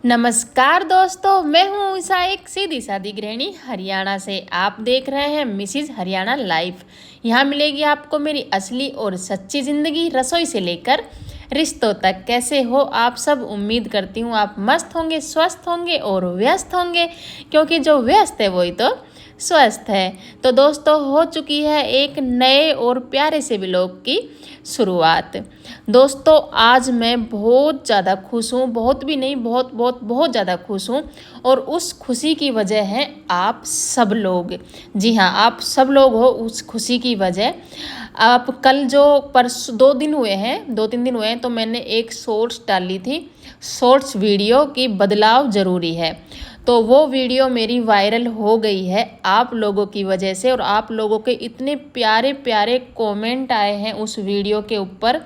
नमस्कार दोस्तों, मैं हूँ ईसा, एक सीधी सादी गृहिणी हरियाणा से। आप देख रहे हैं मिसिज हरियाणा लाइफ। यहाँ मिलेगी आपको मेरी असली और सच्ची ज़िंदगी, रसोई से लेकर रिश्तों तक। कैसे हो आप सब? उम्मीद करती हूँ आप मस्त होंगे, स्वस्थ होंगे और व्यस्त होंगे, क्योंकि जो व्यस्त है वही तो स्वस्थ है। तो दोस्तों, हो चुकी है एक नए और प्यारे से व्लॉग की शुरुआत। दोस्तों, आज मैं बहुत ज़्यादा खुश हूँ, बहुत भी नहीं, बहुत बहुत बहुत ज़्यादा खुश हूँ। और उस खुशी की वजह है आप सब लोग। जी हाँ, आप सब लोग हो उस खुशी की वजह। आप कल जो परसों 2-3 दिन हुए हैं, तो मैंने एक शॉर्ट्स डाली थी, शॉर्ट्स वीडियो की बदलाव ज़रूरी है। तो वो वीडियो मेरी वायरल हो गई है आप लोगों की वजह से, और आप लोगों के इतने प्यारे प्यारे कमेंट आए हैं उस वीडियो के ऊपर,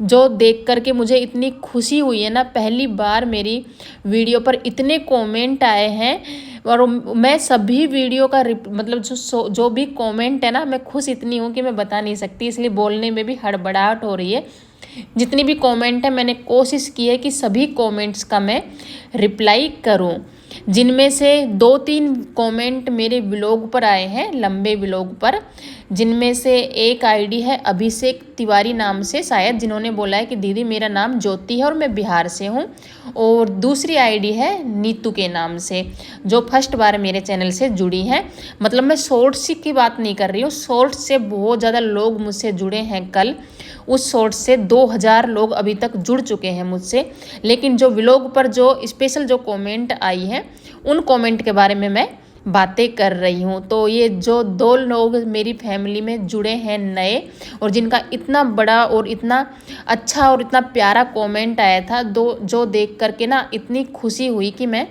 जो देख कर के मुझे इतनी खुशी हुई है ना। पहली बार मेरी वीडियो पर इतने कमेंट आए हैं, और मैं सभी वीडियो का मतलब जो भी कमेंट है ना, मैं खुश इतनी हूँ कि मैं बता नहीं सकती, इसलिए बोलने में भी हड़बड़ाहट हो रही है। जितनी भी कमेंट है, मैंने कोशिश की है कि सभी कमेंट्स का मैं रिप्लाई करूं। जिनमें से 2-3 कमेंट मेरे ब्लॉग पर आए हैं, लंबे ब्लॉग पर, जिनमें से एक आईडी है अभिषेक तिवारी नाम से शायद, जिन्होंने बोला है कि दीदी मेरा नाम ज्योति है और मैं बिहार से हूँ। और दूसरी आईडी है नीतू के नाम से, जो फर्स्ट बार मेरे चैनल से जुड़ी हैं। मतलब मैं शॉर्ट्स की बात नहीं कर रही हूँ, शॉर्ट्स से बहुत ज़्यादा लोग मुझसे जुड़े हैं। कल उस शॉर्ट्स से 2000 लोग अभी तक जुड़ चुके हैं मुझसे। लेकिन जो व्लॉग पर जो स्पेशल जो कमेंट आई है, उन कमेंट के बारे में मैं बातें कर रही हूँ। तो ये जो 2 लोग मेरी फैमिली में जुड़े हैं नए, और जिनका इतना बड़ा और इतना अच्छा और इतना प्यारा कमेंट आया था, जो देख करके ना इतनी खुशी हुई कि मैं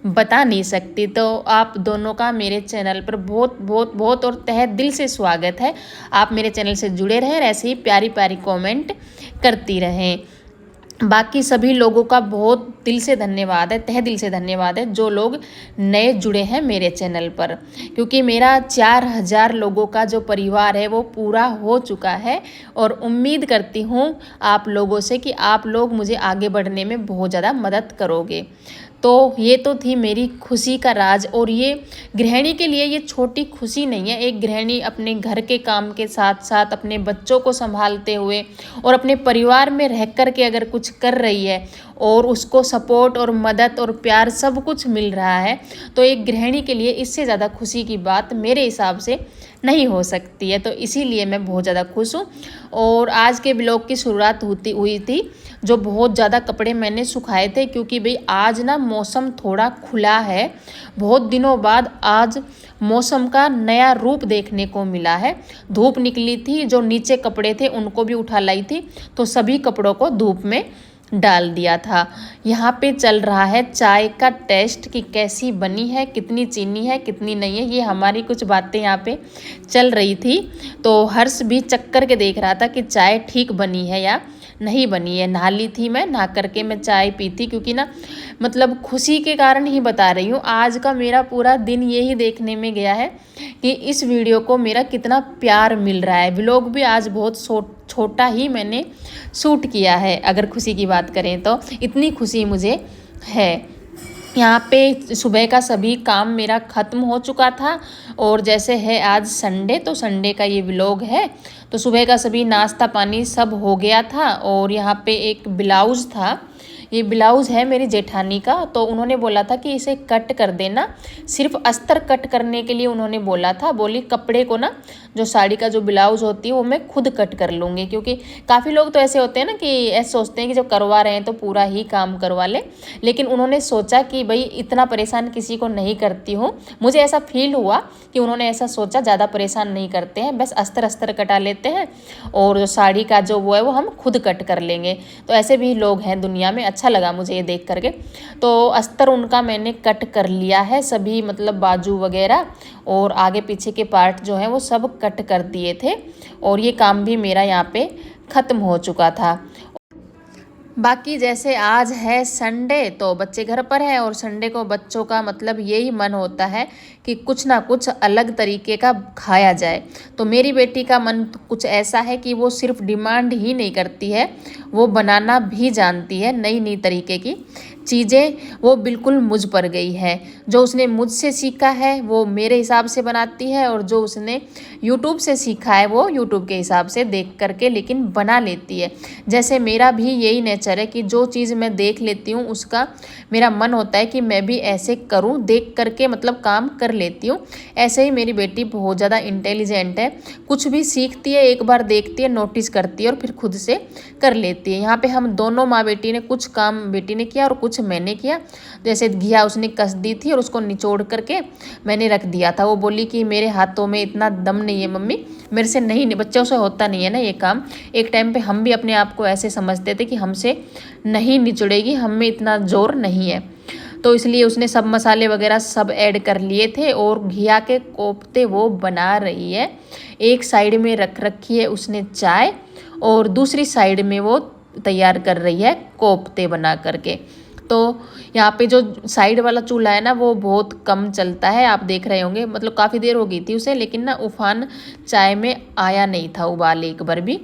बता नहीं सकती। तो आप दोनों का मेरे चैनल पर बहुत बहुत बहुत और तहे दिल से स्वागत है। आप मेरे चैनल से जुड़े रहें, ऐसे ही प्यारी प्यारी कमेंट करती रहें। बाकी सभी लोगों का बहुत दिल से धन्यवाद है, तहे दिल से धन्यवाद है, जो लोग नए जुड़े हैं मेरे चैनल पर। क्योंकि मेरा 4000 लोगों का जो परिवार है वो पूरा हो चुका है, और उम्मीद करती हूँ आप लोगों से कि आप लोग मुझे आगे बढ़ने में बहुत ज़्यादा मदद करोगे। तो ये तो थी मेरी खुशी का राज। और ये गृहिणी के लिए ये छोटी खुशी नहीं है। एक गृहिणी अपने घर के काम के साथ साथ अपने बच्चों को संभालते हुए और अपने परिवार में रह कर के अगर कुछ कर रही है, और उसको सपोर्ट और मदद और प्यार सब कुछ मिल रहा है, तो एक गृहिणी के लिए इससे ज़्यादा खुशी की बात मेरे हिसाब से नहीं हो सकती है। तो इसीलिए मैं बहुत ज़्यादा खुश हूँ। और आज के ब्लॉग की शुरुआत हुई थी, जो बहुत ज़्यादा कपड़े मैंने सुखाए थे, क्योंकि भाई आज ना मौसम थोड़ा खुला है। बहुत दिनों बाद आज मौसम का नया रूप देखने को मिला है। धूप निकली थी, जो नीचे कपड़े थे उनको भी उठा लाई थी, तो सभी कपड़ों को धूप में डाल दिया था। यहाँ पे चल रहा है चाय का टेस्ट कि कैसी बनी है, कितनी चीनी है, कितनी नहीं है, ये हमारी कुछ बातें यहाँ पे चल रही थी। तो हर्ष भी चक्कर के देख रहा था कि चाय ठीक बनी है या नहीं बनी है। नहा ली थी मैं, नहा करके मैं चाय पी थी, क्योंकि ना मतलब खुशी के कारण ही बता रही हूँ। आज का मेरा पूरा दिन यही देखने में गया है कि इस वीडियो को मेरा कितना प्यार मिल रहा है। व्लॉग भी आज बहुत छोटा ही मैंने शूट किया है, अगर खुशी की बात करें तो इतनी खुशी मुझे है। यहाँ पे सुबह का सभी काम मेरा ख़त्म हो चुका था, और जैसे है आज संडे, तो संडे का ये व्लॉग है। तो सुबह का सभी नाश्ता पानी सब हो गया था। और यहाँ पे एक ब्लाउज़ था, ये ब्लाउज़ है मेरी जेठानी का, तो उन्होंने बोला था कि इसे कट कर देना। सिर्फ अस्तर कट करने के लिए उन्होंने बोला था। बोली कपड़े को ना, जो साड़ी का जो ब्लाउज़ होती है वो मैं खुद कट कर लूँगी। क्योंकि काफ़ी लोग तो ऐसे होते हैं ना कि ऐसे सोचते हैं कि जब करवा रहे हैं तो पूरा ही काम करवा लें। लेकिन उन्होंने सोचा कि भाई इतना परेशान किसी को नहीं करती हूँ। मुझे ऐसा फील हुआ कि उन्होंने ऐसा सोचा, ज़्यादा परेशान नहीं करते हैं, बस अस्तर कटा लेते हैं, और जो साड़ी का जो वो है वो हम खुद कट कर लेंगे। तो ऐसे भी लोग हैं दुनिया में, अच्छा लगा मुझे ये देख करके। तो अस्तर उनका मैंने कट कर लिया है सभी, मतलब बाजू वगैरह और आगे पीछे के पार्ट जो हैं वो सब कट कर दिए थे। और ये काम भी मेरा यहाँ पे ख़त्म हो चुका था। बाकी जैसे आज है संडे, तो बच्चे घर पर हैं, और संडे को बच्चों का मतलब यही मन होता है कि कुछ ना कुछ अलग तरीके का खाया जाए। तो मेरी बेटी का मन कुछ ऐसा है कि वो सिर्फ डिमांड ही नहीं करती है, वो बनाना भी जानती है नई नई तरीके की चीज़ें वो बिल्कुल मुझ पर गई है। जो उसने मुझसे सीखा है वो मेरे हिसाब से बनाती है, और जो उसने यूट्यूब से सीखा है वो यूट्यूब के हिसाब से देख करके लेकिन बना लेती है। जैसे मेरा भी यही नेचर है कि जो चीज़ मैं देख लेती हूँ उसका मेरा मन होता है कि मैं भी ऐसे करूँ, देख करके मतलब काम कर लेती हूँ। ऐसे ही मेरी बेटी बहुत ज़्यादा इंटेलिजेंट है, कुछ भी सीखती है एक बार देखती है, नोटिस करती है और फिर खुद से कर लेती है। यहाँ पे हम दोनों माँ बेटी ने कुछ काम बेटी ने किया और कुछ मैंने किया। जैसे घिया उसने कस दी थी और उसको निचोड़ करके मैंने रख दिया था। वो बोली कि मेरे हाथों में इतना दम नहीं है मम्मी, मेरे से नहीं बच्चों से होता नहीं है ना ये काम। एक टाइम पे हम भी अपने आप को ऐसे समझते थे कि हमसे नहीं निचोड़ेगी, हम में इतना जोर नहीं है। तो इसलिए उसने सब मसाले वगैरह सब ऐड कर लिए थे और घिया के कोफ्ते वो बना रही है। एक साइड में रख रखी है उसने चाय और दूसरी साइड में वो तैयार कर रही है कोफ्ते बना करके। तो यहाँ पे जो साइड वाला चूल्हा है ना वो बहुत कम चलता है, आप देख रहे होंगे, मतलब काफ़ी देर हो गई थी उसे, लेकिन ना उफान चाय में आया नहीं था, उबाल एक बार भी।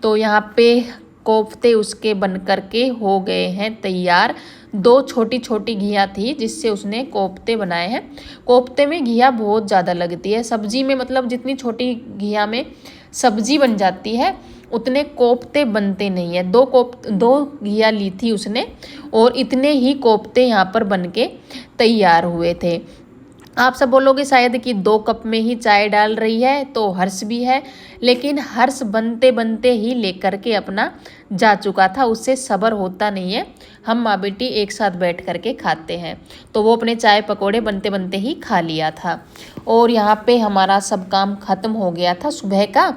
तो यहाँ पे कोफ्ते उसके बन करके हो गए हैं तैयार। दो छोटी छोटी घिया थी जिससे उसने कोफ्ते बनाए हैं। कोफ्ते में घिया बहुत ज़्यादा लगती है सब्जी में, मतलब जितनी छोटी घिया में सब्जी बन जाती है उतने कोफ्ते बनते नहीं है। दो घिया ली थी उसने और इतने ही कोफ्ते यहाँ पर बन के तैयार हुए थे। आप सब बोलोगे शायद कि 2 कप में ही चाय डाल रही है, तो हर्ष भी है, लेकिन हर्ष बनते बनते ही लेकर के अपना जा चुका था, उससे सब्र होता नहीं है। हम माँ बेटी एक साथ बैठ करके खाते हैं, तो वो अपने चाय पकौड़े बनते बनते ही खा लिया था। और यहाँ पे हमारा सब काम ख़त्म हो गया था सुबह का।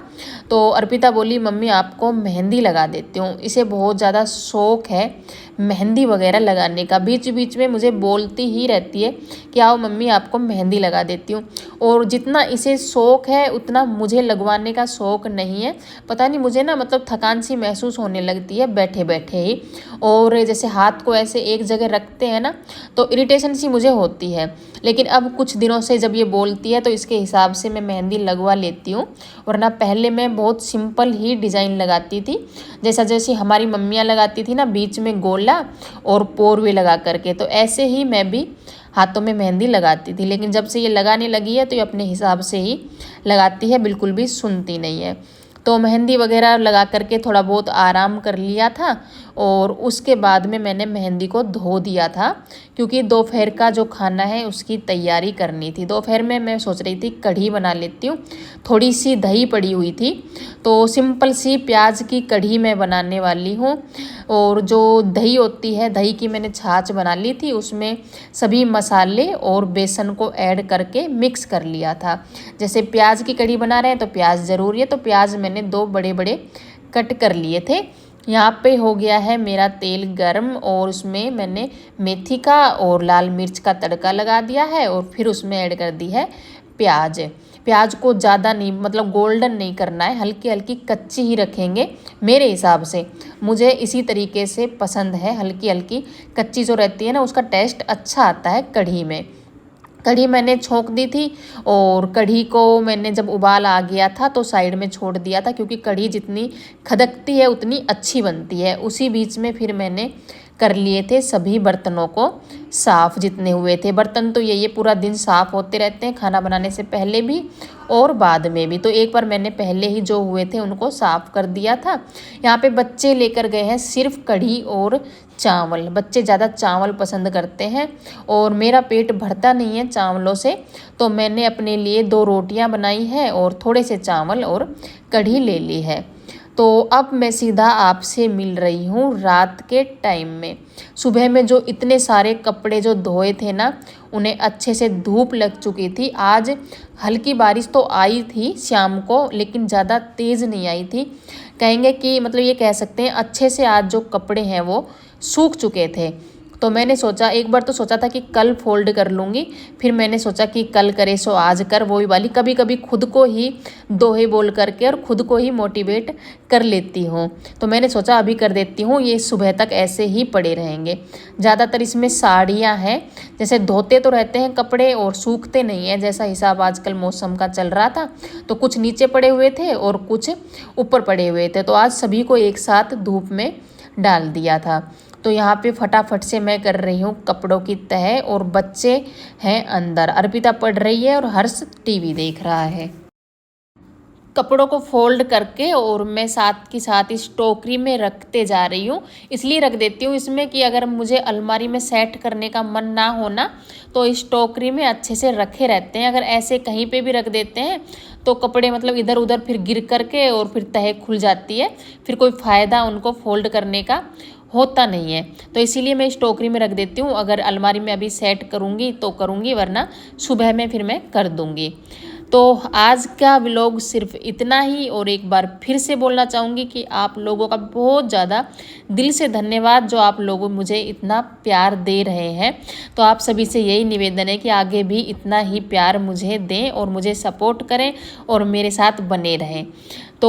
तो अर्पिता बोली मम्मी आपको मेहंदी लगा देती हूँ, इसे बहुत ज़्यादा शौक़ है मेहंदी वगैरह लगाने का। बीच बीच में मुझे बोलती ही रहती है कि आओ मम्मी आपको मेहंदी लगा देती हूँ। और जितना इसे शौक़ है उतना मुझे लगवाने का शौक़ नहीं है। पता नहीं मुझे ना मतलब थकान सी महसूस होने लगती है बैठे बैठे ही, और जैसे हाथ को ऐसे एक जगह रखते हैं ना तो इरिटेशन सी मुझे होती है। लेकिन अब कुछ दिनों से जब ये बोलती है तो इसके हिसाब से मैं मेहंदी लगवा लेती हूँ, वरना पहले मैं बहुत सिंपल ही डिज़ाइन लगाती थी, जैसा जैसे हमारी मम्मियाँ लगाती थी ना, बीच में गोला और पोरवे लगा करके, तो ऐसे ही मैं भी हाथों में मेहंदी लगाती थी। लेकिन जब से ये लगाने लगी है तो ये अपने हिसाब से ही लगाती है, बिल्कुल भी सुनती नहीं है। तो मेहंदी वगैरह लगा करके थोड़ा बहुत आराम कर लिया था और उसके बाद में मैंने मेहंदी को धो दिया था, क्योंकि दोपहर का जो खाना है उसकी तैयारी करनी थी। दोपहर में मैं सोच रही थी कढ़ी बना लेती हूँ, थोड़ी सी दही पड़ी हुई थी, तो सिंपल सी प्याज की कढ़ी मैं बनाने वाली हूँ। और जो दही होती है, दही की मैंने छाछ बना ली थी, उसमें सभी मसाले और बेसन को ऐड करके मिक्स कर लिया था। जैसे प्याज की कढ़ी बना रहे हैं तो प्याज ज़रूरी है, तो प्याज मैंने 2 बड़े बड़े कट कर लिए थे। यहाँ पे हो गया है मेरा तेल गरम और उसमें मैंने मेथी का और लाल मिर्च का तड़का लगा दिया है और फिर उसमें ऐड कर दी है प्याज। प्याज को ज़्यादा नहीं, मतलब गोल्डन नहीं करना है, हल्की हल्की कच्ची ही रखेंगे मेरे हिसाब से। मुझे इसी तरीके से पसंद है, हल्की हल्की कच्ची जो रहती है ना उसका टेस्ट अच्छा आता है कढ़ी में। कढ़ी मैंने छोंक दी थी और कढ़ी को मैंने जब उबाल आ गया था तो साइड में छोड़ दिया था, क्योंकि कढ़ी जितनी खदकती है उतनी अच्छी बनती है। उसी बीच में फिर मैंने कर लिए थे सभी बर्तनों को साफ़, जितने हुए थे बर्तन। तो ये पूरा दिन साफ़ होते रहते हैं, खाना बनाने से पहले भी और बाद में भी। तो एक बार मैंने पहले ही जो हुए थे उनको साफ़ कर दिया था। यहाँ पे बच्चे लेकर गए हैं सिर्फ कढ़ी और चावल, बच्चे ज़्यादा चावल पसंद करते हैं और मेरा पेट भरता नहीं है चावलों से, तो मैंने अपने लिए 2 रोटियां बनाई हैं और थोड़े से चावल और कढ़ी ले ली है। तो अब मैं सीधा आपसे मिल रही हूँ रात के टाइम में। सुबह में जो इतने सारे कपड़े जो धोए थे ना, उन्हें अच्छे से धूप लग चुकी थी। आज हल्की बारिश तो आई थी शाम को, लेकिन ज़्यादा तेज़ नहीं आई थी। कहेंगे कि मतलब ये कह सकते हैं अच्छे से आज जो कपड़े हैं वो सूख चुके थे। तो मैंने सोचा, एक बार तो सोचा था कि कल फोल्ड कर लूँगी, फिर मैंने सोचा कि कल करे सो आज कर, वही वाली कभी कभी खुद को ही दोहे बोल करके और खुद को ही मोटिवेट कर लेती हूँ। तो मैंने सोचा अभी कर देती हूँ, ये सुबह तक ऐसे ही पड़े रहेंगे। ज़्यादातर इसमें साड़ियाँ हैं, जैसे धोते तो रहते हैं कपड़े और सूखते नहीं हैं, जैसा हिसाब आजकल मौसम का चल रहा था। तो कुछ नीचे पड़े हुए थे और कुछ ऊपर पड़े हुए थे, तो आज सभी को एक साथ धूप में डाल दिया था। तो यहाँ पे फटाफट से मैं कर रही हूँ कपड़ों की तह और बच्चे हैं अंदर। अर्पिता पढ़ रही है और हर्ष टीवी देख रहा है। कपड़ों को फोल्ड करके और मैं साथ के साथ इस टोकरी में रखते जा रही हूँ। इसलिए रख देती हूँ इसमें कि अगर मुझे अलमारी में सेट करने का मन ना होना तो इस टोकरी में अच्छे से रखे रहते हैं। अगर ऐसे कहीं पे भी रख देते हैं तो कपड़े मतलब इधर उधर फिर गिर करके और फिर तह खुल जाती है, फिर कोई फ़ायदा उनको फोल्ड करने का होता नहीं है। तो इसीलिए मैं इस टोकरी में रख देती हूँ। अगर अलमारी में अभी सेट करूँगी तो करूँगी, वरना सुबह में फिर मैं कर दूँगी। तो आज का व्लॉग सिर्फ इतना ही। और एक बार फिर से बोलना चाहूँगी कि आप लोगों का बहुत ज़्यादा दिल से धन्यवाद, जो आप लोग मुझे इतना प्यार दे रहे हैं। तो आप सभी से यही निवेदन है कि आगे भी इतना ही प्यार मुझे दें और मुझे सपोर्ट करें और मेरे साथ बने रहें। तो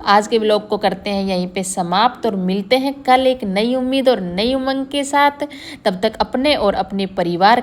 आज के व्लॉग को करते हैं यहीं पे समाप्त और मिलते हैं कल एक नई उम्मीद और नई उमंग के साथ। तब तक अपने और अपने परिवार